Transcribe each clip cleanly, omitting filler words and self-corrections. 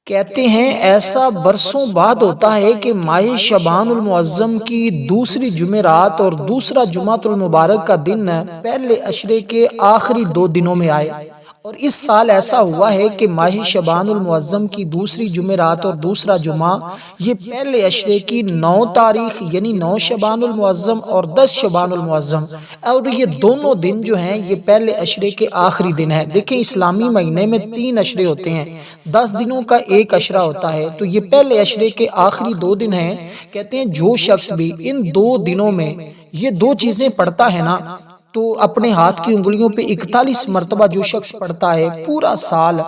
کہتے ہیں ایسا برسوں بعد ہوتا ہے کہ ماہ شعبان المعظم کی دوسری جمعرات اور دوسرا جمعۃ المبارک کا دن پہلے عشرے کے آخری 2 دنوں میں آئے، اور اس سال ایسا ہوا ہے کہ ماہ شعبان المعظم کی دوسری جمعرات اور دوسرا جمعہ یہ پہلے عشرے کی 9 تاریخ یعنی 9 شعبان المعظم اور 10 شعبان المعظم، اور یہ دونوں دن جو ہیں یہ پہلے عشرے کے آخری دن ہیں۔ دیکھیں اسلامی مہینے میں 3 عشرے ہوتے ہیں، 10 دنوں کا ایک عشرہ ہوتا ہے، تو یہ پہلے عشرے کے آخری 2 دن ہیں۔ کہتے ہیں جو شخص بھی ان 2 دنوں میں یہ 2 چیزیں پڑھتا ہے نا، تو اپنے ہاتھ کی انگلیوں پہ 41 مرتبہ جو شخص پڑھتا ہے، پورا سال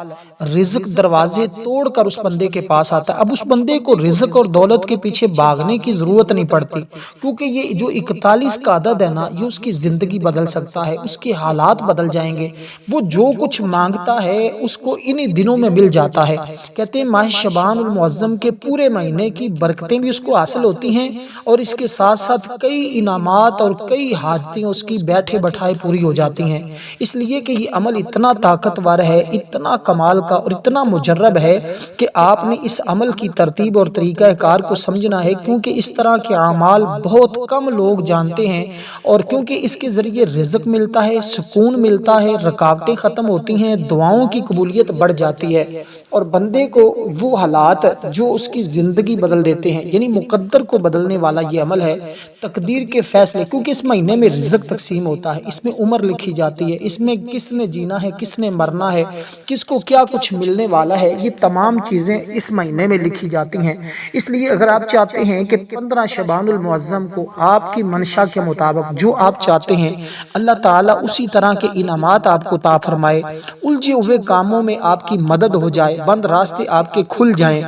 رزق دروازے توڑ کر اس بندے کے پاس آتا ہے۔ اب اس بندے کو رزق اور دولت کے پیچھے بھاگنے کی ضرورت نہیں پڑتی، کیونکہ یہ جو 41 کا عدد ہے نا، یہ اس کی زندگی بدل سکتا ہے، اس کے حالات بدل جائیں گے، وہ جو کچھ مانگتا ہے اس کو انہی دنوں میں مل جاتا ہے۔ کہتے ہیں ماہ شعبان المعظم کے پورے مہینے کی برکتیں بھی اس کو حاصل ہوتی ہیں، اور اس کے ساتھ ساتھ کئی انعامات اور کئی حاجتیں اس کی بیٹھے بٹھائے پوری ہو جاتی ہیں، اس لیے کہ یہ عمل اتنا طاقتور ہے، اتنا کمال کا اور اتنا مجرب ہے کہ آپ نے اس عمل کی ترتیب اور طریقہ کار کو سمجھنا ہے، کیونکہ اس طرح کے اعمال بہت کم لوگ جانتے ہیں، اور کیونکہ اس کے ذریعے رزق ملتا ہے، سکون ملتا ہے، رکاوٹیں ختم ہوتی ہیں، دعاؤں کی قبولیت بڑھ جاتی ہے، اور بندے کو وہ حالات جو اس کی زندگی بدل دیتے ہیں، یعنی مقدر کو بدلنے والا یہ عمل ہے، تقدیر کے فیصلے، کیونکہ اس مہینے میں رزق تقسیم ہوتا ہے، اس میں عمر لکھی جاتی ہے، اس میں کس نے جینا ہے، کس نے مرنا ہے، کس کو کیا کچھ ملنے والا ہے، یہ تمام چیزیں اس مہینے میں لکھی جاتی ہیں۔ اس لیے اگر آپ چاہتے ہیں کہ 15 شعبان المعظم کو آپ کی منشا کے مطابق جو آپ چاہتے ہیں اللہ تعالیٰ اسی طرح کے انعامات آپ کو عطا فرمائے، الجھے ہوئے کاموں میں آپ کی مدد ہو جائے، بند راستے آپ کے کھل جائیں،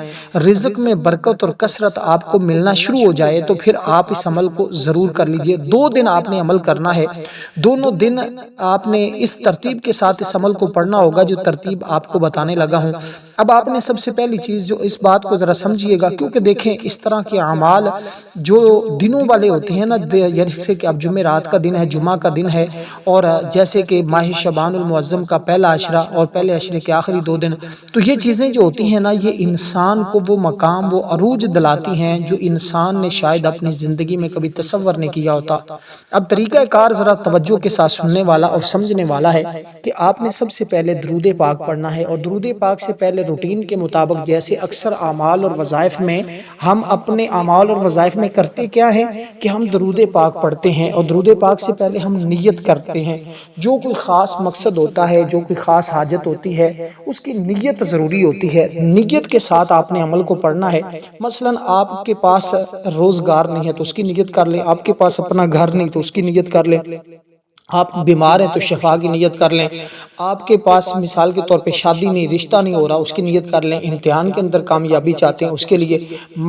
رزق میں برکت اور کثرت آپ کو ملنا شروع ہو جائے، تو پھر آپ اس عمل کو ضرور کر لیجئے۔ 2 دن آپ نے عمل کرنا ہے، دونوں دن آپ نے اس ترتیب کے ساتھ اس عمل کو پڑھنا ہوگا جو ترتیب آپ کو بتانے لگا ہوں۔ اب آپ نے سب سے پہلی چیز جو اس بات کو ذرا سمجھیے گا، کیونکہ دیکھیں اس طرح کے اعمال جو دنوں والے ہوتے ہیں نا، جیسے کہ اب جمعرات کا دن ہے، جمعہ کا دن ہے، اور جیسے کہ ماہ شعبان المعظم کا پہلا عشرہ اور پہلے عشرے کے آخری 2 دن، تو یہ چیزیں جو ہوتی ہیں نا، یہ انسان کو وہ مقام، وہ عروج دلاتی ہیں جو انسان نے شاید اپنی زندگی میں کبھی تصور نہیں کیا ہوتا۔ اب طریقہ کار ذرا توجہ کے ساتھ سننے والا اور سمجھنے والا ہے کہ آپ نے سب سے پہلے درود پاک پڑھنا ہے، اور درود پاک سے پہلے روٹین کے مطابق جیسے اکثر اعمال اور وظائف میں ہم اپنے اعمال اور وظائف میں کرتے کیا ہے کہ ہم درود پاک پڑھتے ہیں، اور درود پاک سے پہلے ہم نیت کرتے ہیں۔ جو کوئی خاص مقصد ہوتا ہے، جو کوئی خاص حاجت ہوتی ہے، اس کی نیت ضروری ہوتی ہے، نیت کے ساتھ آپ نے عمل کو پڑھنا ہے۔ مثلا آپ کے پاس روزگار نہیں ہے تو اس کی نیت کر لیں، آپ کے پاس اپنا گھر نہیں تو اس کی نیت کر لیں، آپ بیمار ہیں تو شفا کی نیت کر لیں، آپ کے پاس مثال کے طور پہ شادی نہیں، رشتہ نہیں ہو رہا، اس کی نیت کر لیں، امتحان کے اندر کامیابی چاہتے ہیں اس کے لیے،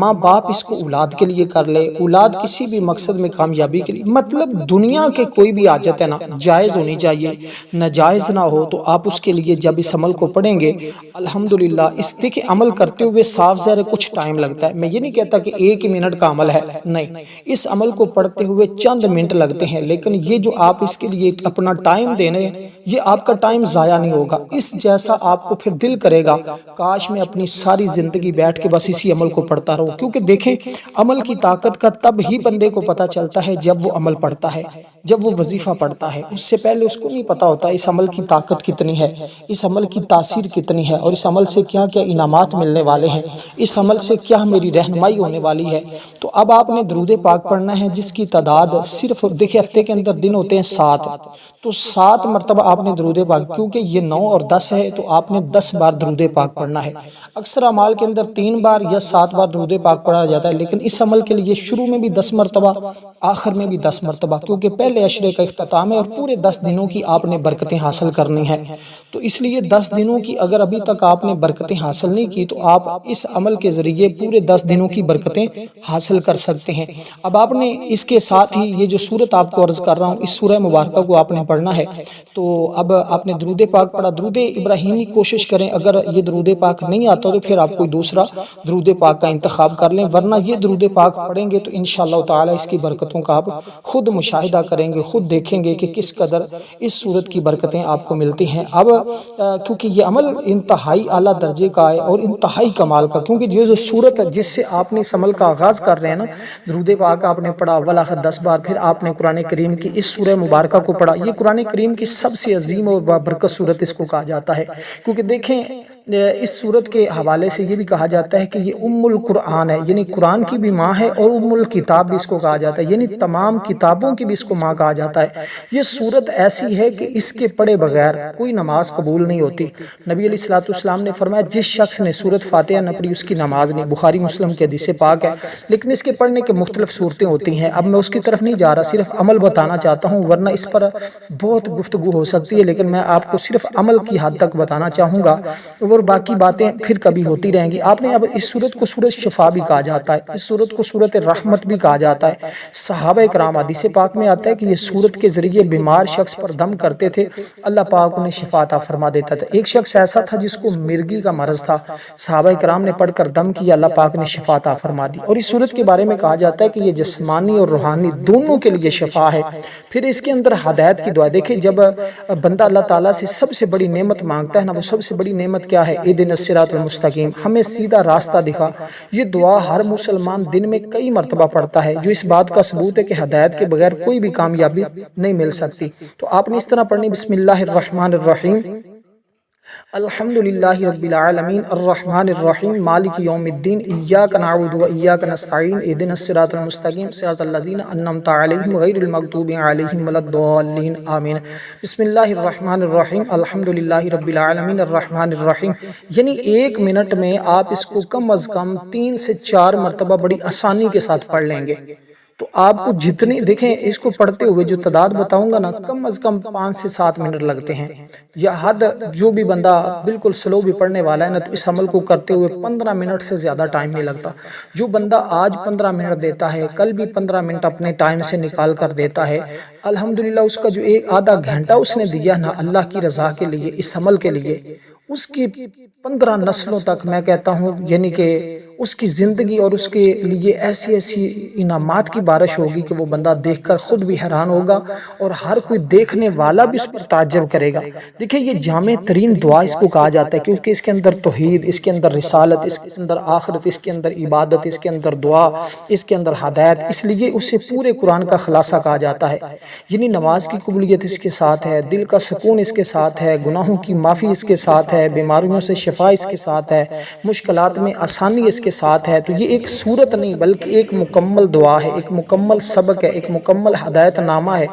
ماں باپ اس کو اولاد کے لیے کر لے، اولاد کسی بھی مقصد میں کامیابی کے لیے، مطلب دنیا کے کوئی بھی حاجت ہے نا جائز ہونی چاہیے، ناجائز نہ ہو، تو آپ اس کے لیے جب اس عمل کو پڑھیں گے الحمدللہ، اس دیکھیں عمل کرتے ہوئے صاف ظاہر کچھ ٹائم لگتا ہے، میں یہ نہیں کہتا کہ 1 منٹ کا عمل ہے، نہیں، اس عمل کو پڑھتے ہوئے چند منٹ لگتے ہیں، لیکن یہ جو آپ اس کے لیے اپنا ٹائم دینے، یہ آپ کا ٹائم ضائع نہیں ہوگا، اس جیسا آپ کو پھر دل کرے گا کاش میں اپنی ساری زندگی بیٹھ کے بس اسی عمل کو پڑھتا رہوں، کیونکہ دیکھیں عمل کی طاقت کا تب ہی بندے کو پتہ چلتا ہے جب وہ عمل پڑھتا ہے، جب وہ وظیفہ پڑھتا ہے، اس سے پہلے اس کو نہیں پتہ ہوتا اس عمل کی طاقت کتنی ہے، اس عمل کی تاثیر کتنی ہے، اور اس عمل سے کیا کیا انعامات ملنے والے ہیں، اس عمل سے کیا میری رہنمائی ہونے والی ہے۔ تو اب آپ نے درود پاک پڑھنا ہے جس کی تعداد صرف دیکھیں ہفتے کے اندر دن ہوتے ہیں 7، تو 7 مرتبہ آپ نے درود پاک، کیونکہ یہ 9 اور 10 ہے تو آپ نے 10 بار درود پاک پڑھنا ہے۔ اکثر اعمال کے اندر 3 بار یا 7 بار درود پاک پڑھا جاتا ہے، لیکن اس عمل کے لیے شروع میں بھی 10 مرتبہ، آخر میں بھی 10 مرتبہ، کیونکہ پہلے عشرے کا اختتام ہے اور پورے 10 دنوں کی آپ نے برکتیں حاصل کرنی ہیں، تو اس لیے 10 دنوں کی اگر ابھی تک آپ نے برکتیں حاصل نہیں کی تو آپ اس عمل کے ذریعے پورے 10 دنوں کی برکتیں حاصل کر سکتے ہیں۔ اب آپ نے اس کے ساتھ ہی یہ جو سورت آپ کو عرض کر رہا ہوں، اس سورہ مبارکہ کو آپ نے پڑھنا پڑھنا ہے۔ تو اب آپ نے درود پاک پڑھا، درود ابراہیمی کوشش کریں، اگر یہ درود پاک نہیں آتا تو پھر آپ کوئی دوسرا درود پاک کا انتخاب کر لیں، ورنہ یہ درود پاک پڑھیں گے تو انشاءاللہ تعالی اس کی برکتوں کا آپ خود مشاہدہ کریں گے، خود دیکھیں گے کہ کس قدر اس صورت کی برکتیں آپ کو ملتی ہیں۔ اب کیونکہ یہ عمل انتہائی اعلیٰ درجے کا ہے اور انتہائی کمال کا، کیونکہ جو صورت جس سے آپ نے اس عمل کا آغاز کر رہے ہیں نا، درود پاک آپ نے پڑھا اول آخر 10 بار، پھر آپ نے قرآن کریم کی اس سورہ مبارکہ کو پڑھا، یہ قرآن کریم کی سب سے عظیم اور بابرکت صورت اس کو کہا جاتا ہے، کیونکہ دیکھیں اس صورت کے حوالے سے یہ بھی کہا جاتا ہے کہ یہ ام القرآن ہے، یعنی قرآن کی بھی ماں ہے، اور ام الکتاب بھی اس کو کہا جاتا ہے، یعنی تمام کتابوں کی بھی اس کو ماں کہا جاتا ہے۔ یہ صورت ایسی ہے کہ اس کے پڑھے بغیر کوئی نماز قبول نہیں ہوتی۔ نبی علیہ السلام نے فرمایا جس شخص نے سورت فاتحہ نہ پڑھی اس کی نماز نہیں، بخاری مسلم کے حدیث پاک ہے۔ لیکن اس کے پڑھنے کے مختلف صورتیں ہوتی ہیں، اب میں اس کی طرف نہیں جا رہا، صرف عمل بتانا چاہتا ہوں، ورنہ اس پر بہت گفتگو ہو سکتی ہے، لیکن میں آپ کو صرف عمل کی حد تک بتانا چاہوں گا، اور باقی باتیں پھر کبھی ہوتی رہیں گی۔ آپ نے اب اس صورت کو سورت شفا بھی کہا جاتا ہے، اس صورت کو سورت رحمت بھی کہا جاتا ہے۔ صحابہ کرام حدیث پاک میں آتا ہے کہ یہ صورت کے ذریعے بیمار شخص پر دم کرتے تھے، اللہ پاک انہیں شفا عطا فرما دیتا تھا۔ ایک شخص ایسا تھا جس کو مرگی کا مرض تھا، صحابہ کرام نے پڑھ کر دم کیا، اللہ پاک نے شفا عطا فرما دی۔ اور اس صورت کے بارے میں کہا جاتا ہے کہ یہ جسمانی اور روحانی دونوں کے لیے شفا ہے۔ پھر اس کے اندر ہدایت کی دعا، دیکھیں جب بندہ اللہ تعالیٰ سے سب سے بڑی نعمت مانگتا ہے نا، وہ سب سے بڑی نعمت کیا ہے؟ اہدنا الصراط المستقیم، ہمیں سیدھا راستہ دکھا۔ یہ دعا ہر مسلمان دن میں کئی مرتبہ پڑھتا ہے، جو اس بات کا ثبوت ہے کہ ہدایت کے بغیر کوئی بھی کامیابی نہیں مل سکتی۔ تو آپ نے اس طرح پڑھنی، بسم اللہ الرحمن الرحیم، الحمدللہ رب العالمین الرحمن الرحیم مالک یوم الدین ایاک نعبد و ایاک نستعین اہدنا الصراط المستقیم صراط الذین انعمت علیہم غیر المغضوب علیہم ولا الضالین آمین۔ بسم اللہ الرحمن الرحیم الحمدللہ رب العالمین الرحمن الرحیم، یعنی 1 منٹ میں آپ اس کو کم از کم 3 سے 4 مرتبہ بڑی آسانی کے ساتھ پڑھ لیں گے۔ تو آپ کو جتنے دیکھیں اس کو پڑھتے ہوئے جو تعداد بتاؤں گا نا، کم از کم 5 سے 7 منٹ لگتے ہیں، یا حد جو بھی بندہ بالکل سلو بھی پڑھنے والا ہے نا، تو اس عمل کو کرتے ہوئے 15 منٹ سے زیادہ ٹائم نہیں لگتا۔ جو بندہ آج 15 منٹ دیتا ہے، کل بھی 15 منٹ اپنے ٹائم سے نکال کر دیتا ہے، الحمدللہ اس کا جو آدھا گھنٹہ اس نے دیا نا اللہ کی رضا کے لیے، اس عمل کے لیے، اس کی 15 نسلوں تک میں کہتا ہوں، یعنی کہ اس کی زندگی اور اس کے لیے ایسی ایسی انعامات کی بارش ہوگی کہ وہ بندہ دیکھ کر خود بھی حیران ہوگا، اور ہر کوئی دیکھنے والا بھی اس پر تعجب کرے گا۔ دیکھیں یہ جامع ترین دعا اس کو کہا جاتا ہے، کیونکہ اس کے اندر توحید، اس کے اندر رسالت، اس کے اندر آخرت، اس کے اندر عبادت، اس کے اندر دعا، اس کے اندر ہدایت، اس لیے اسے پورے قرآن کا خلاصہ کہا جاتا ہے۔ یعنی نماز کی قبولیت اس کے ساتھ ہے، دل کا سکون اس کے ساتھ ہے، گناہوں کی معافی اس کے ساتھ ہے، بیماریوں سے شفا اس کے ساتھ ہے، مشکلات میں آسانی اس کے ساتھ ہے۔ تو یہ ایک صورت نہیں بلکہ ایک مکمل دعا ہے، ایک مکمل سبق ہے، ایک مکمل ہدایت نامہ ہے۔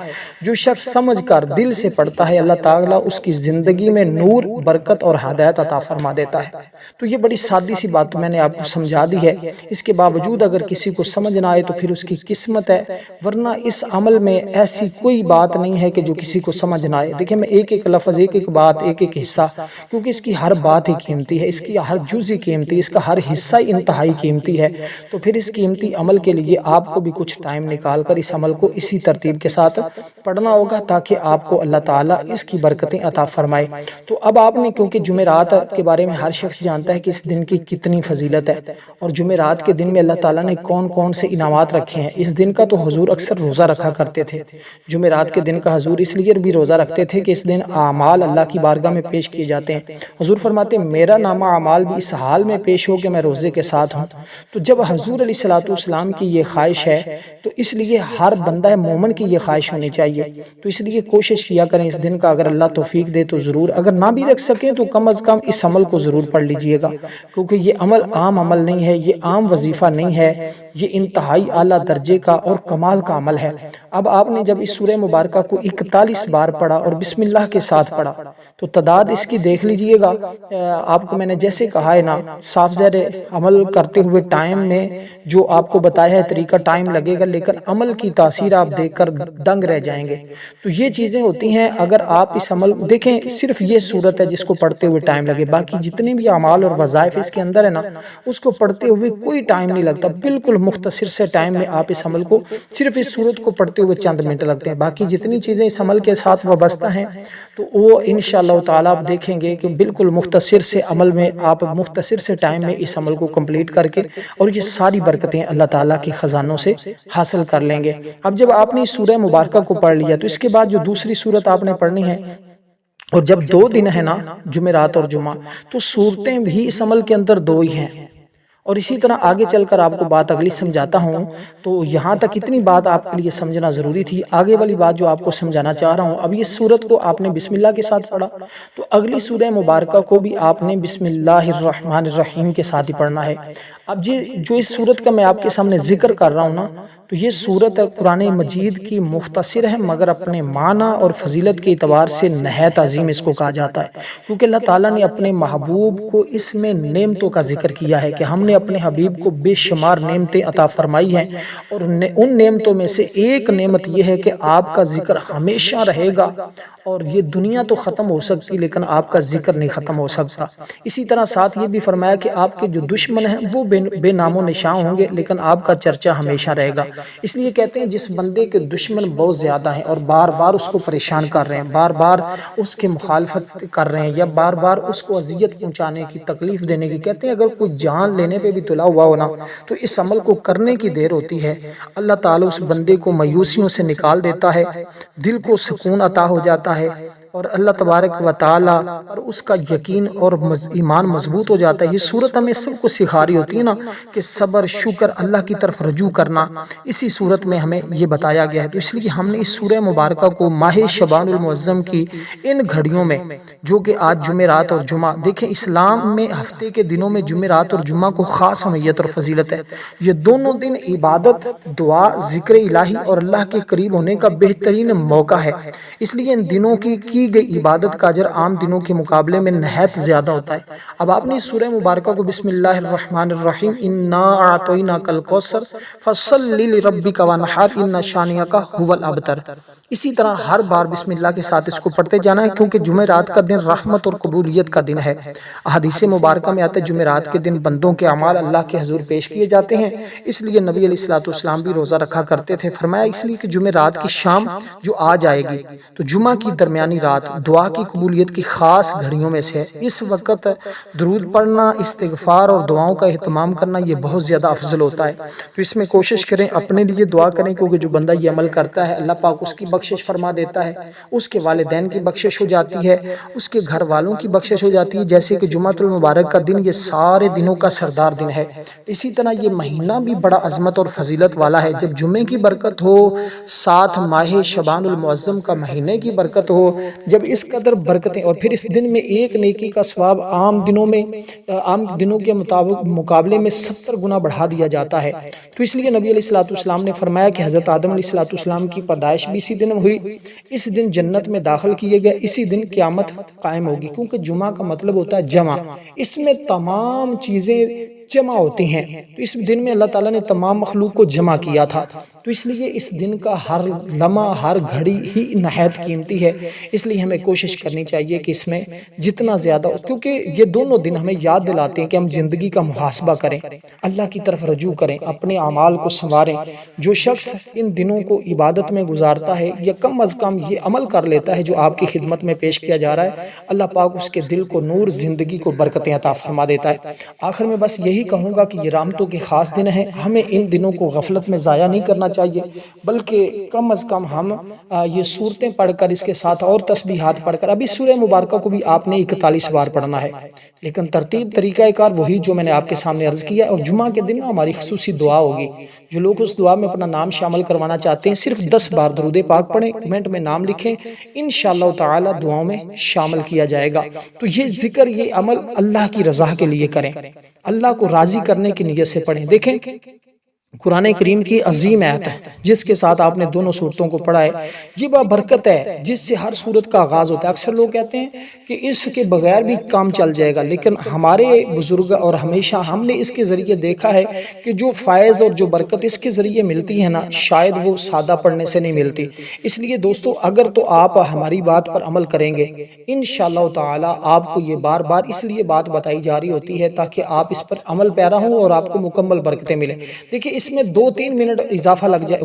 جو شخص سمجھ کر دل سے پڑھتا ہے، اللہ تعالیٰ اس کی زندگی میں نور، برکت اور ہدایت عطا فرما دیتا ہے۔ تو یہ بڑی سادی سی بات میں نے آپ کو سمجھا دی ہے، اس کے باوجود اگر کسی کو سمجھ نہ آئے تو پھر اس کی قسمت ہے، ورنہ اس عمل میں ایسی کوئی بات نہیں ہے کہ جو کسی کو سمجھ نہ آئے۔ دیکھیں میں ایک ایک لفظ، ایک ایک بات، ایک ایک حصہ، کیونکہ اس کی ہر بات ہی قیمتی ہے، اس کی ہر جز ہی قیمتی، اس کا ہر حصہ انتہائی قیمتی ہے۔ تو پھر اس قیمتی عمل کے لیے آپ کو بھی کچھ ٹائم نکال کر اس عمل کو اسی ترتیب کے ساتھ پڑھنا ہوگا، تاکہ آپ کو اللہ تعالیٰ اس کی برکتیں عطا فرمائے۔ تو اب آپ نے، کیونکہ جمعرات کے بارے میں ہر شخص جانتا ہے کہ اس دن کی کتنی فضیلت ہے، اور جمعرات کے دن میں اللہ تعالیٰ نے کون کون سے انعامات رکھے ہیں۔ اس دن کا تو حضور اکثر روزہ رکھا کرتے تھے، جمعرات کے دن کا حضور اس لیے بھی روزہ رکھتے تھے کہ اس دن اعمال اللہ کی بارگاہ میں پیش کیے جاتے ہیں۔ حضور فرماتے ہیں میرا نامہ اعمال بھی اس حال میں پیش ہو کہ میں روزے کے ساتھ ہوں۔ تو جب حضور علیہ السلام کی یہ خواہش ہے تو اس لیے ہر بندہ مومن کی یہ خواہش ہونی چاہیے۔ تو اس لیے کوشش کیا کریں اس دن کا، اگر اللہ توفیق دے تو ضرور، اگر نہ بھی رکھ سکیں تو کم از کم اس عمل کو ضرور پڑھ لیجئے گا، کیونکہ یہ عمل عام عمل نہیں ہے، یہ عام وظیفہ نہیں ہے، یہ انتہائی اعلیٰ درجے کا اور کمال کا عمل ہے۔ اب آپ نے جب اس سورہ مبارکہ کو 41 بار پڑھا اور بسم اللہ کے ساتھ پڑھا تو تعداد اس کی دیکھ لیجئے گا۔ آپ کو میں نے جیسے کہا ہے نا، صاف ظاہر عمل کرتے ہوئے ٹائم میں جو آپ کو بتایا ہے طریقہ ٹائم لگے گا، لیکن عمل کی تاثیر آپ دیکھ کر دنگ رہ جائیں گے۔ تو یہ چیزیں ہوتی ہیں، اگر آپ اس عمل دیکھیں، صرف یہ صورت ہے جس کو پڑھتے ہوئے ٹائم لگے، باقی جتنے بھی اعمال اور وظائف اس کے اندر ہے نا، اس کو پڑھتے ہوئے کوئی ٹائم نہیں لگتا، بالکل مختصر سے ٹائم میں آپ اس عمل کو، صرف اس صورت کو پڑھتے ہوئے چند منٹ لگتے ہیں۔ باقی جتنی چیزیں اس عمل کے ساتھ وابستہ ہیں تو وہ انشاءاللہ تعالیٰ آپ دیکھیں گے کہ بالکل مختصر سے عمل میں آپ مختصر سے ٹائم میں اس عمل کو کمپلیٹ کر کے اور یہ ساری برکتیں اللہ تعالیٰ کے خزانوں سے حاصل کر لیں گے۔ اب جب آپ نے سورہ مبارکہ کو پڑھ لیا تو اس کے بعد جو دوسری سورت آپ نے پڑھنی ہے، اور جب 2 دن ہے نا، جمعرات اور جمعہ، تو صورتیں بھی اس عمل کے اندر 2 ہی ہیں۔ اور اسی طرح آگے چل کر آپ کو بات اگلی سمجھاتا ہوں، تو یہاں تک اتنی بات آپ کے لیے سمجھنا ضروری تھی۔ آگے والی بات جو آپ کو سمجھانا چاہ رہا ہوں، اب یہ سورت کو آپ نے بسم اللہ کے ساتھ پڑھا، تو اگلی سورہ مبارکہ کو بھی آپ نے بسم اللہ الرحمن الرحیم کے ساتھ ہی پڑھنا ہے۔ اب جو اس سورت کا میں آپ کے سامنے ذکر کر رہا ہوں نا، تو یہ سورت قرآن مجید کی مختصر ہے، مگر اپنے معنی اور فضیلت کے اعتبار سے نہایت عظیم اس کو کہا جاتا ہے، کیونکہ اللہ تعالیٰ نے اپنے محبوب کو اس میں نعمتوں کا ذکر کیا ہے کہ ہم نے اپنے حبیب کو بے شمار نعمتیں عطا فرمائی ہیں، اور ان نعمتوں میں سے ایک نعمت یہ ہے کہ آپ کا ذکر ہمیشہ رہے گا، اور یہ دنیا تو ختم ہو سکتی لیکن آپ کا ذکر نہیں ختم ہو سکتا۔ اسی طرح ساتھ یہ بھی فرمایا کہ آپ کے جو دشمن ہیں وہ بے نام و نشان ہوں گے، لیکن آپ کا چرچا ہمیشہ رہے گا۔ اس لیے کہتے ہیں جس بندے کے دشمن بہت زیادہ ہیں اور بار بار اس کو پریشان کر رہے ہیں، بار بار اس کے مخالفت کر رہے ہیں، یا بار بار اس کو اذیت پہنچانے کی، تکلیف دینے کی، کہتے ہیں اگر کوئی جان لینے پہ بھی تلا ہوا ہونا تو اس عمل کو کرنے کی دیر ہوتی ہے، اللہ تعالیٰ اس بندے کو مایوسیوں سے نکال دیتا ہے، دل کو سکون عطا ہو جاتا ہے، اور اللہ تبارک و تعالیٰ اور اس کا یقین اور ایمان مضبوط ہو جاتا ہے۔ یہ صورت ہمیں سب کو سکھا رہی ہوتی ہے نا کہ صبر، شکر، اللہ کی طرف رجوع کرنا، اسی صورت میں ہمیں یہ بتایا گیا ہے۔ تو اس لیے ہم نے اس سورہ مبارکہ کو ماہ شعبان المعظم کی ان گھڑیوں میں، جو کہ آج جمعرات اور جمعہ، دیکھیں اسلام میں ہفتے کے دنوں میں جمعرات اور جمعہ کو خاص اہمیت اور فضیلت ہے۔ یہ دونوں دن عبادت، دعا، ذکر الہی اور اللہ کے قریب ہونے کا بہترین موقع ہے، اس لیے ان دنوں کی گئی عبادت کا اجر عام دنوں کے مقابلے میں نہایت زیادہ ہوتا ہے۔ اب آپ نے سورہ مبارکہ کو بسم اللہ الرحمن الرحیم انا اعطیناک الکوثر فصلی لربک وانحر ان شانئک ھو الابتر، اسی طرح ہر بار بسم اللہ کے ساتھ اس کو پڑھتے جانا ہے، کیونکہ جمعرات کا دن رحمت اور قبولیت کا دن ہے۔ احادیث مبارکہ میں آتا ہے جمعرات کے دن بندوں کے اعمال اللہ کے حضور پیش کیے جاتے ہیں، اس لیے نبی علیہ الصلوۃ والسلام بھی روزہ رکھا کرتے تھے۔ فرمایا اس لیے کہ جمعرات کی شام جو آ جائے گی تو جمعہ کی درمیانی رات دعا کی قبولیت کی خاص گھڑیوں میں سے ہے۔ اس وقت درود پڑھنا، استغفار اور دعاؤں کا اہتمام کرنا یہ بہت زیادہ افضل ہوتا ہے، تو اس میں کوشش کریں، اپنے لیے دعا کریں، کیونکہ جو بندہ یہ عمل کرتا ہے اللہ پاک اس کی بخشش فرما دیتا ہے، اس کے والدین کی بخشش ہو جاتی ہے، اس کے گھر والوں کی بخشش ہو جاتی ہے، جیسے کہ جمعۃ المبارک کا دن یہ سارے دنوں کا سردار دن ہے۔ اسی طرح یہ مہینہ بھی بڑا عظمت اور فضیلت والا ہے، جب جمعے کی برکت ہو، ساتھ ماہ شعبان المعظم کا مہینے کی برکت ہو، جب اس قدر برکتیں، اور پھر اس دن میں ایک نیکی کا ثواب عام دنوں کے مقابلے میں 70 گنا بڑھا دیا جاتا ہے۔ تو اس لیے نبی علیہ الصلوۃ والسلام نے فرمایا کہ حضرت آدم علیہ الصلوۃ والسلام کی پیدائش بھی اسی دن ہوئی، اس دن جنت میں داخل کیے گئے، اسی دن قیامت قائم ہوگی، کیونکہ جمعہ کا مطلب ہوتا ہے جمع، اس میں تمام چیزیں جمع ہوتی ہیں، تو اس دن میں اللہ تعالیٰ نے تمام مخلوق کو جمع کیا تھا، تو اس لیے اس دن کا ہر لمحہ، ہر گھڑی ہی نہایت قیمتی ہے۔ اس لیے ہمیں کوشش کرنی چاہیے کہ اس میں جتنا زیادہ، کیونکہ یہ دونوں دن ہمیں یاد دلاتے ہیں کہ ہم زندگی کا محاسبہ کریں، اللہ کی طرف رجوع کریں، اپنے اعمال کو سنواریں۔ جو شخص ان دنوں کو عبادت میں گزارتا ہے یا کم از کم یہ عمل کر لیتا ہے جو آپ کی خدمت میں پیش کیا جا رہا ہے، اللہ پاک اس کے دل کو نور، زندگی کو برکتیں عطا فرما دیتا ہے۔ آخر میں بس یہی کہوں گا کہ یہ رحمتوں کے خاص دن ہیں، ہمیں ان دنوں کو غفلت میں ضائع نہیں کرنا چاہیے، بلکہ کم از کم ہم یہ صورتیں پڑھ کر، اس کے ساتھ اور تسبیحات پڑھ کر، ابھی سورہ مبارکہ کو بھی آپ نے 41 بار پڑھنا ہے، لیکن ترتیب طریقہ کار وہی جو میں نے آپ کے سامنے عرض کیا۔ اور جمعہ کے دن ہماری خصوصی دعا ہوگی، جو لوگ اس دعا میں اپنا نام شامل کروانا چاہتے ہیں صرف 10 بار درود پاک پڑھیں، کمنٹ میں نام لکھیں، انشاءاللہ تعالی دعاؤں میں شامل کیا جائے گا۔ تو یہ ذکر، یہ عمل اللہ کی رضا کے لیے کریں، اللہ کو راضی کرنے کی نیت سے پڑھیں۔ دیکھیں قرآن کریم کی عظیم آیت ہے جس کے ساتھ آپ نے دونوں صورتوں کو پڑھا ہے۔ یہ برکت ہے جس سے ہر صورت کا آغاز ہوتا ہے۔ اکثر لوگ کہتے ہیں کہ اس کے بغیر بھی کام چل جائے گا، لیکن ہمارے بزرگ اور ہمیشہ ہم نے اس کے ذریعے دیکھا ہے کہ جو فائز اور جو برکت اس کے ذریعے ملتی ہے نا، شاید وہ سادہ پڑھنے سے نہیں ملتی۔ اس لیے دوستو، اگر تو آپ ہماری بات پر عمل کریں گے انشاءاللہ تعالی آپ کو یہ بار بار اس لیے بات بتائی جا رہی ہوتی ہے تاکہ آپ اس پر عمل پیرا ہوں اور آپ کو مکمل برکتیں ملیں۔ دیکھیں اس میں 2-3 منٹ اضافہ لگ جائے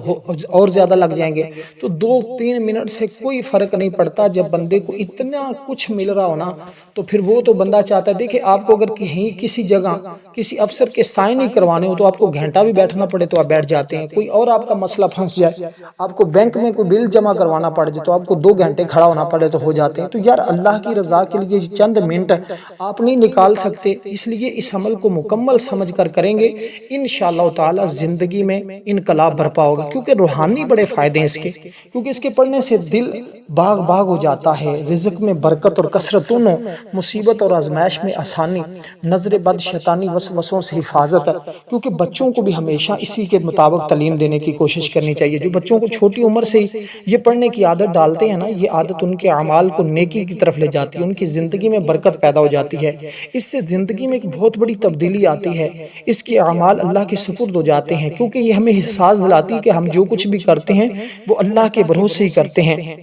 اور زیادہ لگ جائیں گے تو 2-3 منٹ سے کوئی فرق نہیں پڑتا۔ جب بندے کو اتنا کچھ مل رہا ہونا تو پھر وہ تو بندہ چاہتا ہے۔ دیکھیں آپ کو اگر کہیں کسی جگہ کسی افسر کے سائن ہی کروانے ہو تو آپ کو گھنٹہ بھی بیٹھنا پڑے تو آپ بیٹھ جاتے ہیں۔ کوئی اور آپ کا مسئلہ پھنس جائے، آپ کو بینک میں کوئی بل جمع کروانا پڑ جائے تو آپ کو 2 گھنٹے کھڑا ہونا پڑے تو ہو جاتے ہیں۔ تو یار اللہ کی رضا کے لیے چند منٹ آپ نہیں نکال سکتے، اس لیے اس عمل کو مکمل سمجھ کر کریں گے انشاءاللہ تعالی زندگی میں انقلاب برپا ہوگا، کیونکہ روحانی بڑے فائدے ہیں اس کے، کیونکہ اس کے پڑھنے سے دل باغ باغ ہو جاتا ہے، رزق میں برکت اور کثرت دونوں، مصیبت اور آزمائش میں آسانی، نظر بد شیطانی وسوسوں سے حفاظت ہے۔ کیونکہ بچوں کو بھی ہمیشہ اسی کے مطابق تعلیم دینے کی کوشش کرنی چاہیے۔ جو بچوں کو چھوٹی عمر سے ہی یہ پڑھنے کی عادت ڈالتے ہیں نا، یہ عادت ان کے اعمال کو نیکی کی طرف لے جاتی ہے، ان کی زندگی میں برکت پیدا ہو جاتی ہے، اس سے زندگی میں ایک بہت بڑی تبدیلی آتی ہے، اس کے اعمال اللہ کے سپرد ہو جاتے ہیں، کیونکہ یہ ہمیں احساس دلاتی ہے کہ ہم جو کچھ بھی کرتے ہیں وہ اللہ کے بھروسے ہی کرتے ہیں۔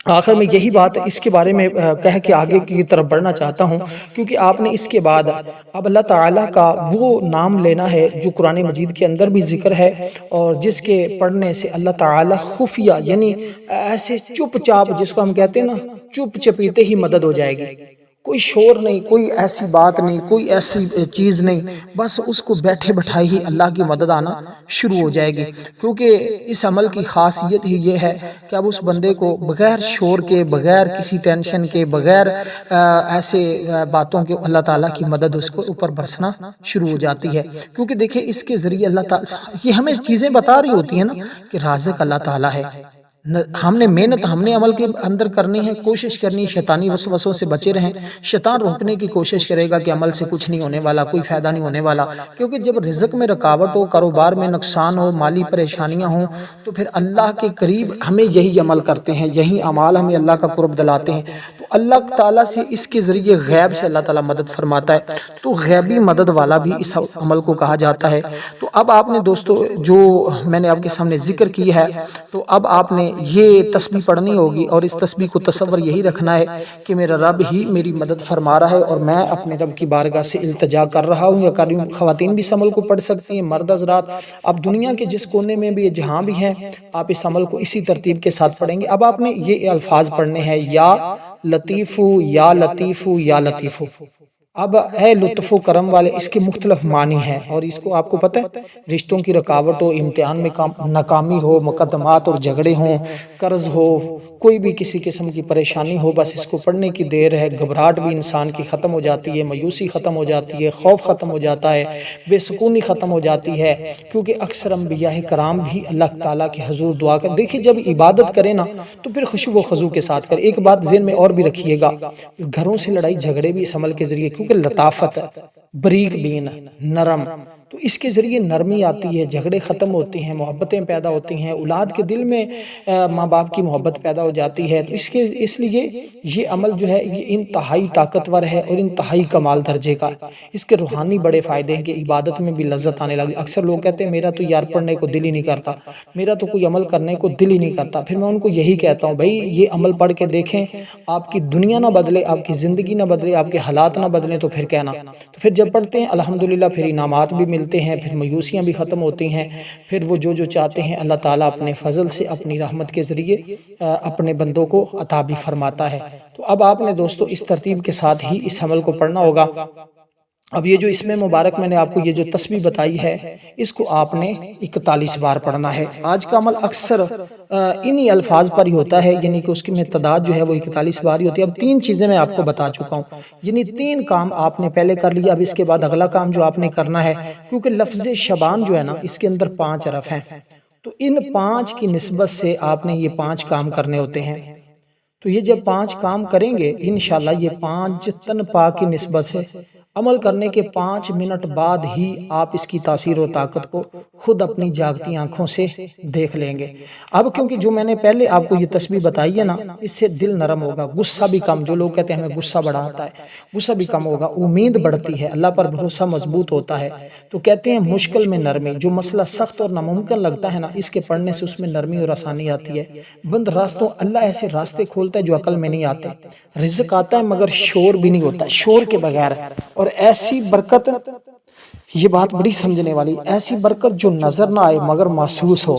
آخر میں یہی بات اس کے بارے میں کہہ کے آگے کی طرف بڑھنا چاہتا ہوں، کیونکہ آپ نے اس کے بعد اب اللہ تعالیٰ کا وہ نام لینا ہے جو قرآن مجید کے اندر بھی ذکر ہے، اور جس کے پڑھنے سے اللہ تعالیٰ خفیہ یعنی ایسے چپ چاپ، جس کو ہم کہتے ہیں نا چپ چپیتے ہی مدد ہو جائے گی۔ کوئی شور نہیں، کوئی ایسی بات نہیں، کوئی ایسی چیز نہیں، بس اس کو بیٹھے بٹھائے ہی اللہ کی مدد آنا شروع ہو جائے گی۔ کیونکہ اس عمل کی خاصیت ہی یہ ہے کہ اب اس بندے کو بغیر شور کے، بغیر کسی ٹینشن کے، بغیر ایسے باتوں کے اللہ تعالیٰ کی مدد اس کو اوپر برسنا شروع ہو جاتی ہے۔ کیونکہ دیکھیں اس کے ذریعے اللہ تعالیٰ یہ ہمیں چیزیں بتا رہی ہوتی ہیں نا کہ رازق اللہ تعالیٰ ہے۔ ہم نے محنت، ہم نے عمل کے اندر کرنی ہے، کوشش کرنی ہے شیطانی وسوسوں سے بچے رہیں۔ شیطان روکنے کی کوشش کرے گا کہ عمل سے کچھ نہیں ہونے والا، کوئی فائدہ نہیں ہونے والا، کیونکہ جب رزق میں رکاوٹ ہو، کاروبار میں نقصان ہو، مالی پریشانیاں ہوں، تو پھر اللہ کے قریب ہمیں یہی عمل کرتے ہیں، یہی اعمال ہمیں اللہ کا قرب دلاتے ہیں۔ تو اللہ تعالیٰ سے اس کے ذریعے غیب سے اللہ تعالیٰ مدد فرماتا ہے، تو غیبی مدد والا بھی اس عمل کو کہا جاتا ہے۔ تو اب آپ نے دوستو جو میں نے آپ کے سامنے ذکر کی ہے، تو اب آپ نے یہ تسبیح پڑھنی ہوگی، اور اس تسبیح کو تصور یہی رکھنا ہے کہ میرا رب ہی میری مدد فرما رہا ہے اور میں اپنے رب کی بارگاہ سے التجا کر رہا ہوں، یا کر رہی ہوں۔ خواتین بھی اس عمل کو پڑھ سکتی ہیں، مرد حضرات اب دنیا کے جس کونے میں بھی جہاں بھی ہیں آپ اس عمل کو اسی ترتیب کے ساتھ پڑھیں گے۔ اب آپ نے یہ الفاظ پڑھنے ہیں، یا لطیفو یا لطیفو یا لطیفو۔ اب اے لطف و کرم والے، اس کے مختلف معنی ہیں، اور اس کو آپ کو پتہ ہے رشتوں کی رکاوٹ ہو، امتحان میں ناکامی ہو، مقدمات اور جھگڑے ہوں، قرض ہو، کوئی بھی کسی قسم کی پریشانی ہو، بس اس کو پڑھنے کی دیر ہے۔ گھبراہٹ بھی انسان کی ختم ہو جاتی ہے، مایوسی ختم ہو جاتی ہے، خوف ختم ہو جاتا ہے، بے سکونی ختم ہو جاتی ہے، کیونکہ اکثر انبیاء کرام بھی اللہ تعالیٰ کے حضور دعا کر دیکھیں جب عبادت کریں نا تو پھر خشوع و خضوع کے ساتھ کریں۔ ایک بات ذہن میں اور بھی رکھیے گا، گھروں سے لڑائی جھگڑے بھی اس عمل کے ذریعے، کیونکہ لطافت، بریک بین، نرم، تو اس کے ذریعے نرمی آتی ہے، جھگڑے ختم ہوتے ہیں، محبتیں پیدا ہوتی ہیں، اولاد کے دل میں ماں باپ کی محبت پیدا ہو جاتی ہے۔ تو اس لیے یہ عمل جو ہے یہ انتہائی طاقتور ہے اور انتہائی کمال درجے کا ہے۔ اس کے روحانی بڑے فائدے ہیں کہ عبادت میں بھی لذت آنے لگی۔ اکثر لوگ کہتے ہیں میرا تو یار پڑھنے کو دل ہی نہیں کرتا، میرا تو کوئی عمل کرنے کو دل ہی نہیں کرتا۔ پھر میں ان کو یہی کہتا ہوں بھائی یہ عمل پڑھ کے دیکھیں، آپ کی دنیا نہ بدلے، آپ کی زندگی نہ بدلے، آپ کے حالات نہ بدلیں تو پھر کہنا۔ تو پھر جب پڑھتے ہیں الحمدللہ پھر انعامات بھی ملتے ہیں، پھر مایوسیاں بھی ختم ہوتی ہیں، پھر وہ جو چاہتے ہیں اللہ تعالیٰ اپنے فضل سے، اپنی رحمت کے ذریعے اپنے بندوں کو عطا بھی فرماتا ہے۔ تو اب آپ نے دوستو اس ترتیب کے ساتھ ہی اس عمل کو پڑھنا ہوگا۔ اب یہ جو اس میں مبارک میں نے آپ کو یہ جو تسبیح بتائی ہے اس کو آپ نے 41 بار پڑھنا ہے۔ آج کا عمل اکثر انہی الفاظ پر ہی ہوتا ہے، یعنی کہ اس کی تعداد جو ہے وہ 41 بار ہی ہوتی ہے۔ اب 3 چیزیں میں آپ کو بتا چکا ہوں، یعنی 3 کام آپ نے پہلے کر لیا۔ اب اس کے بعد اگلا کام جو آپ نے کرنا ہے، کیونکہ لفظ شبان جو ہے نا اس کے اندر 5 حرف ہیں، تو ان 5 کی نسبت سے آپ نے یہ 5 کام کرنے ہوتے ہیں۔ تو یہ جب 5 کام کریں گے انشاءاللہ یہ 5 تن پاک کی نسبت سے عمل کرنے کے 5 منٹ بعد ہی آپ اس کی تاثیر و طاقت کو خود اپنی جاگتی آنکھوں سے دیکھ لیں گے۔ اب کیونکہ جو میں نے پہلے آپ کو یہ تسبیح بتائی ہے نا، اس سے دل نرم ہوگا، غصہ بھی کم، جو لوگ کہتے ہیں ہمیں غصہ بڑا آتا ہے، غصہ بھی کم ہوگا، امید بڑھتی ہے، اللہ پر بھروسہ مضبوط ہوتا ہے۔ تو کہتے ہیں مشکل میں نرمی، جو مسئلہ سخت اور ناممکن لگتا ہے نا، اس کے پڑھنے سے اس میں نرمی اور آسانی آتی ہے۔ بند راستوں اللہ ایسے راستے کھولتا ہے جو عقل میں نہیں آتے، رزق آتا ہے مگر شور بھی نہیں ہوتا، شور کے بغیر، اور ایسی برکت، یہ بات بڑی سمجھنے والی، ایسی برکت جو نظر نہ آئے مگر محسوس ہو،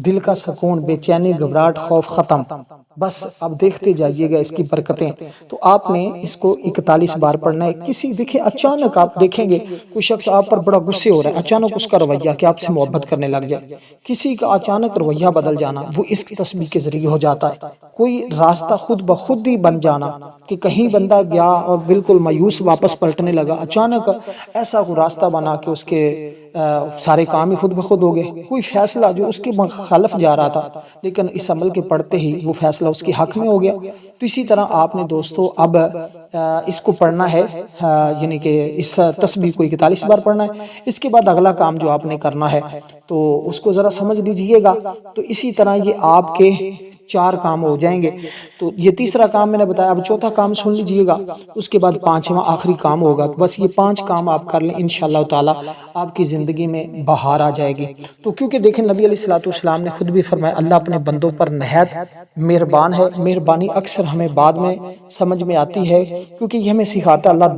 دل کا سکون، بے چینی، گھبراہٹ، خوف ختم۔ بس اب دیکھتے جائیے گا اس کی برکتیں۔ تو آپ نے اس کو 41 بار پڑھنا ہے۔ کسی دیکھیں اچانک آپ دیکھیں گے کوئی شخص آپ پر بڑا غصے ہو رہا ہے، اچانک اس کا رویہ کہ آپ سے محبت کرنے لگ جائے، کسی کا اچانک رویہ بدل جانا، وہ اس کی تسبیح کے ذریعے ہو جاتا ہے۔ کوئی راستہ خود بخود ہی بن جانا کہ کہیں بندہ گیا اور بالکل مایوس واپس پلٹنے لگا، اچانک ایسا کوئی راستہ بنا کہ اس کے سارے کام ہی خود بخود ہو گئے۔ کوئی فیصلہ جو اس کے مخالف جا رہا تھا لیکن اس عمل کے پڑھتے ہی وہ فیصلہ اس کے حق میں ہو گیا۔ تو اسی طرح آپ نے دوستو اب اس کو پڑھنا ہے، یعنی کہ اس تسبیح کو 41 بار پڑھنا ہے۔ اس کے بعد اگلا کام جو آپ نے کرنا ہے تو اس کو ذرا سمجھ لیجئے گا۔ تو اسی طرح یہ آپ کے 4 کام ہو جائیں گے۔ تو یہ تیسرا کام میں نے بتایا، اب چوتھا کام سن لیجئے گا، اس کے بعد 5واں آخری کام ہوگا۔ بس یہ 5 کام آپ کر لیں، انشاءاللہ تعالی آپ کی زندگی میں بہار آ جائے گی۔ تو کیونکہ دیکھیں نبی علیہ السلام نے خود بھی فرمایا اللہ اپنے بندوں پر نہایت مہربان ہے۔ مہربانی اکثر ہمیں بعد میں سمجھ میں آتی ہے کیونکہ یہ ہمیں سکھاتا ہے، اللہ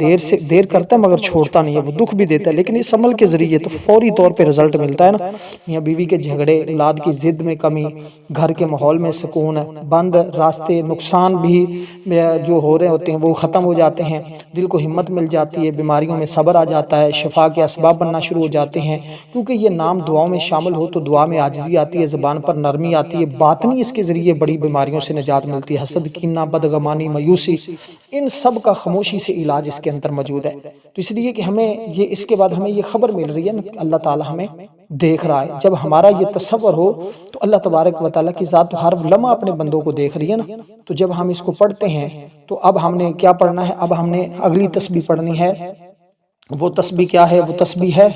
دیر کرتا ہے مگر چھوڑتا نہیں ہے، وہ دکھ بھی دیتا ہے لیکن اس عمل کے ذریعے تو فوری طور پہ رزلٹ ملتا ہے نا۔ میاں بیوی کے جھگڑے، اولاد کی ضد میں کمی، گھر کے ماحول میں سکون، بند راستے، نقصان بھی جو ہو رہے ہوتے ہیں وہ ختم ہو جاتے ہیں، دل کو ہمت مل جاتی ہے، بیماریوں میں صبر آ جاتا ہے، شفا کے اسباب بننا شروع ہو جاتے ہیں۔ کیونکہ یہ نام دعاؤں میں شامل ہو تو دعا میں عاجزی آتی ہے، زبان پر نرمی آتی ہے، باطنی اس کے ذریعے بڑی بیماریوں سے نجات ملتی ہے، حسد، کینہ، بدگمانی، مایوسی، ان سب کا خاموشی سے علاج اس کے اندر موجود ہے۔ تو اس لیے کہ ہمیں یہ اس کے بعد ہمیں یہ خبر مل رہی ہے نا، اللہ تعالی ہمیں دیکھ رہا ہے۔ جب ہمارا یہ تصور ہو تو اللہ تبارک و تعالیٰ کی ذات ہر لمحہ اپنے بندوں کو دیکھ رہی ہے نا۔ تو جب ہم اس کو پڑھتے ہیں تو اب ہم نے کیا پڑھنا ہے؟ اب ہم نے اگلی تسبیح پڑھنی ہے۔ وہ تسبیح کیا ہے؟ وہ تسبیح ہے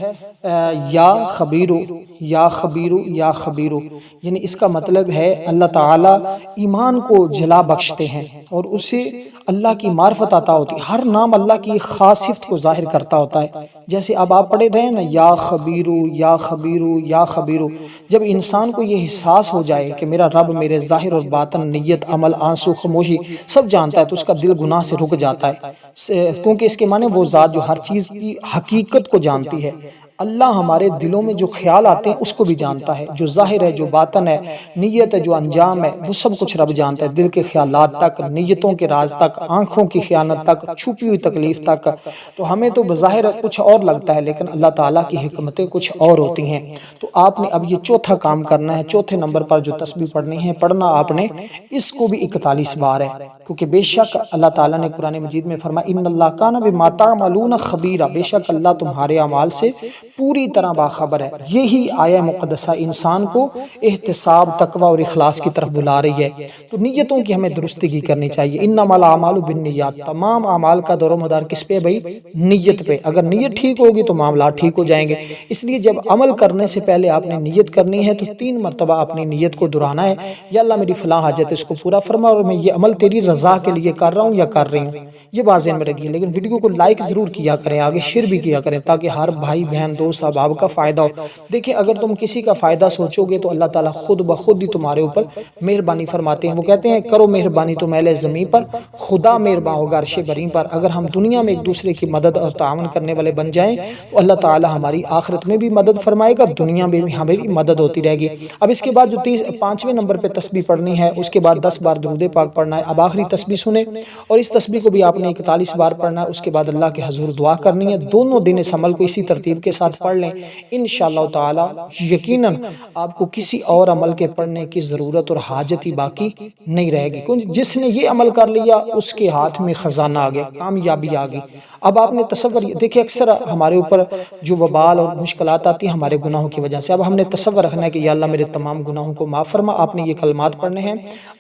یا خبیرو یا خبیرو یا خبیرو، یعنی اس کا مطلب ہے اللہ تعالیٰ ایمان کو جلا بخشتے ہیں اور اسے اللہ کی معرفت عطا ہوتی ہے۔ ہر نام اللہ کی خاص صفت کو ظاہر کرتا ہوتا ہے۔ جیسے اب آپ پڑھے رہے نا یا خبیرو یا خبیرو یا خبیرو، جب انسان کو یہ احساس ہو جائے کہ میرا رب میرے ظاہر اور باطن، نیت، عمل، آنسو، خاموشی سب جانتا ہے تو اس کا دل گناہ سے رک جاتا ہے، کیونکہ اس کے معنی وہ ذات جو ہر چیز کی حقیقت کو جانتی ہے۔ اللہ ہمارے دلوں میں جو خیال آتے ہیں اس کو بھی جانتا ہے، جو ظاہر ہے، جو باطن ہے، نیت ہے، جو انجام ہے، وہ سب کچھ رب جانتا ہے، دل کے خیالات تک، نیتوں کے راز تک، آنکھوں کی خیانت تک، چھپی ہوئی تکلیف تک۔ تو ہمیں تو بظاہر کچھ اور لگتا ہے لیکن اللہ تعالیٰ کی حکمتیں کچھ اور ہوتی ہیں۔ تو آپ نے اب یہ چوتھا کام کرنا ہے، چوتھے نمبر پر جو تسبیح پڑھنی ہے، پڑھنا آپ نے اس کو بھی 41 بار ہے، کیونکہ بے شک اللہ تعالیٰ نے قرآن مجید میں فرمایا ان اللہ کان بما تعملون خبیرا، بے شک اللہ تمہارے اعمال سے پوری طرح باخبر ہے۔ یہی آیہ مقدسہ انسان کو احتساب، تقوی اور اخلاص کی طرف بلا رہی ہے۔ تو نیتوں کی ہمیں درستگی کرنی چاہیے۔ انما الاعمال بالنیات، تمام اعمال کا دور و مدار کس پہ بھائی؟ نیت پہ۔ اگر نیت ٹھیک ہوگی تو معاملات ٹھیک ہو جائیں گے۔ اس لیے جب عمل کرنے سے پہلے آپ نے نیت کرنی ہے تو 3 مرتبہ اپنی نیت کو دہرانا ہے، یا اللہ میری فلاں حاجت اس کو پورا فرما اور میں یہ عمل تیری رضا کے لیے کر رہا ہوں یا کر رہی ہوں۔ یہ بات ذہن میں رکھیے، لیکن ویڈیو کو لائک ضرور کیا کریں، آگے شیئر بھی کیا کریں تاکہ ہر بھائی بہن دوست احباب کا فائدہ ہو۔ دیکھیں اگر تم کسی کا فائدہ سوچو گے تو اللہ تعالیٰ خود بخود ہی تمہارے اوپر مہربانی فرماتے ہیں۔ وہ کہتے ہیں کرو مہربانی تم اہل زمین پر، خدا مہربان ہوگا عرش بریں پر۔ اگر ہم دنیا میں ایک دوسرے کی مدد اور تعاون کرنے والے بن جائیں تو اللہ تعالیٰ ہماری آخرت میں بھی مدد فرمائے گا، دنیا میں بھی ہماری مدد ہوتی رہے گی۔ اب اس کے بعد جو 5ویں نمبر پہ تسبیح پڑھنی ہے، اس کے بعد 10 بار درود پاک پڑھنا ہے۔ اب آخری تسبیح سنیں اور اس تسبیح کو بھی آپ نے 41 بار پڑھنا ہے۔ اس کے بعد اللہ کے حضور دعا کرنی ہے۔ دونوں دن اس عمل کو اسی ترتیب کے ساتھ پڑھ لیں، انشاءاللہ تعالی یقیناً آپ کو کسی اور عمل کے پڑھنے کی ضرورت اور حاجت ہی باقی نہیں رہے گی، کیونکہ جس نے یہ عمل کر لیا اس کے ہاتھ میں خزانہ آ گیا، کامیابی آ گئی۔ اب آپ نے تصور دیکھیں اکثر ہمارے اوپر جو وبال اور مشکلات آتی ہیں ہمارے گناہوں کی وجہ سے، اب ہم نے تصور رکھنا ہے کہ یا اللہ میرے تمام گناہوں کو معاف فرما۔ آپ نے یہ کلمات پڑھنے ہیں،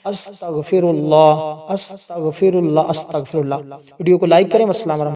استغفر اللہ استغفر اللہ استغفر اللہ۔ ویڈیو کو لائک کریں۔ والسلام علیکم۔